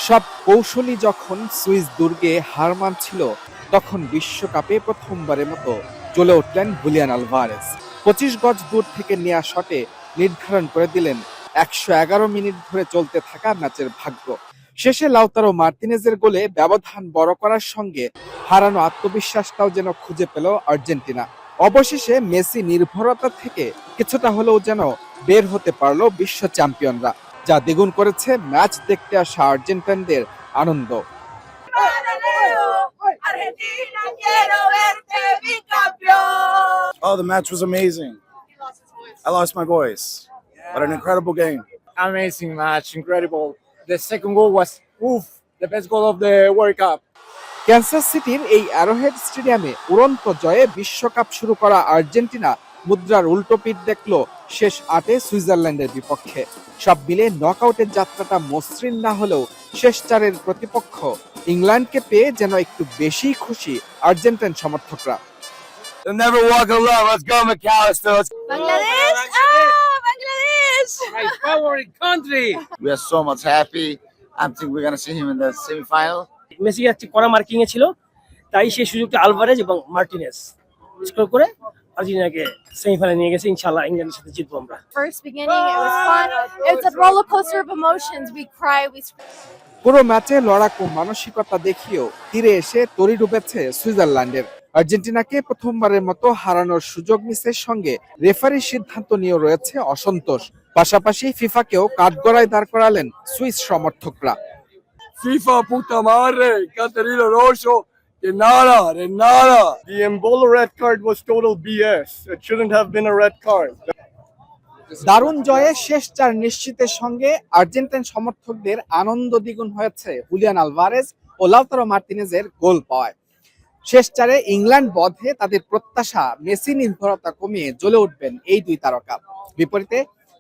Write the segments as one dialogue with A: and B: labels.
A: সব কৌশলী যখন সুইস দুর্গে হার মানছিল, তখন বিশ্বকাপে প্রথমবারের মতো জ্বলে উঠলেন হুলিয়ান আলভারেজ। 25 গজ দূর থেকে নেওয়া শটে নির্ধারণ করে দিলেন 111 মিনিট ধরে চলতে থাকা ম্যাচের ভাগ্য। শেষে লাউতারো মার্তিনেজের গোলে ব্যবধান বড় করার সঙ্গে হারানো আত্মবিশ্বাসটাও যেন খুঁজে পেল আর্জেন্টিনা। অবশেষে মেসি নির্ভরতা থেকে কিছুটা হলেও যেন বের হতে পারল বিশ্ব চ্যাম্পিয়নরা, যা দ্বিগুণ করেছে ম্যাচ দেখতে আসা আর্জেন্টাইনদের আনন্দ।
B: Oh, the match was amazing. I lost my voice, but an incredible game.
C: Amazing match, incredible. The second goal was the best goal of the World Cup.
A: Kansas সিটির এই অ্যারোহেড স্টেডিয়ামে উড়ন্ত জয়ে বিশ্বকাপ শুরু করা আর্জেন্টিনা মুদ্রার উল্টো পিঠ দেখল শেষ 8-এ সুইজারল্যান্ডের বিপক্ষে। সব মিলে নকআউটের যাত্রাটা মসৃণ না হলেও শেষ 4-এর প্রতিপক্ষ ইংল্যান্ডকে পেয়ে যেন একটু বেশি খুশি আর্জেন্টাইন সমর্থকরা।
B: They'll never walk alone. Let's go, McAllister.
D: Bangladesh! Bangladesh!
C: My favorite country.
B: We are so much happy. I think we're gonna see him in the semi-final.
E: Messi একটা কড়া মার্কিং এ ছিল, তাই সেই সুযোগটা আলভারেজ এবং মার্টিনেজ স্কোর করে আর্জেন্টিনাকে সেমিফাইনালে নিয়ে গেছে। ইনশাআল্লাহ ইংল্যান্ডের সাথে জিতবো আমরা।
D: First beginning, it was fun. It's a roller coaster of emotions. We cry, we scream.
A: পুরো ম্যাচে লড়াকু মানসিকতা দেখিয়েও তীরে এসে তরি ডুবেছে সুইজারল্যান্ডের। আর্জেন্টিনাকে প্রথমবারের মতো হারানোর সুযোগ মিসের সঙ্গে রেফারির সিদ্ধান্ত নিয়েও রয়েছে অসন্তোষ। পাশাপাশি ফিফাকেও কাঠগড়ায় দাঁড় করালেন সুইস সমর্থকরা।
B: FIFA puta madre, Caterina Rosso, de nada.
C: The Embolo red card was total BS. It shouldn't have been a red card.
A: দারুণ জয়ে শেষ 4 নিশ্চিতের সঙ্গে আর্জেন্টাইন সমর্থকদের আনন্দ দ্বিগুণ হয়েছে হুলিয়ান আলভারেজ ও লাউতারো মার্তিনেজের গোল পাওয়ায়। শেষ 4-এ ইংল্যান্ড বধে তাদের প্রত্যাশা মেসি নির্ভরতা কমিয়ে জ্বলে উঠবেন এই দুই তারকা। বিপরীতে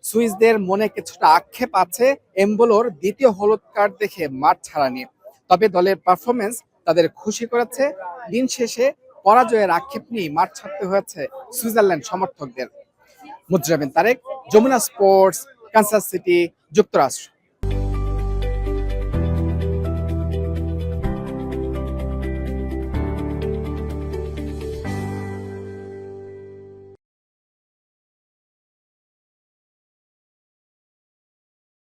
A: সুইসদের মনে কিছুটা আক্ষেপ আছে এমবোলোর দ্বিতীয় হলুদ কার্ড দেখে মাঠ ছাড়া নিয়ে। তবে দলের পারফরমেন্স তাদের খুশি করেছে। দিন শেষে পরাজয়ের আক্ষেপ নিয়ে মাঠ ছাড়তে হয়েছে সুইজারল্যান্ড সমর্থকদের। Mujrabin Tarek, Jamuna sports, Kansas City, যুক্তরাষ্ট্র।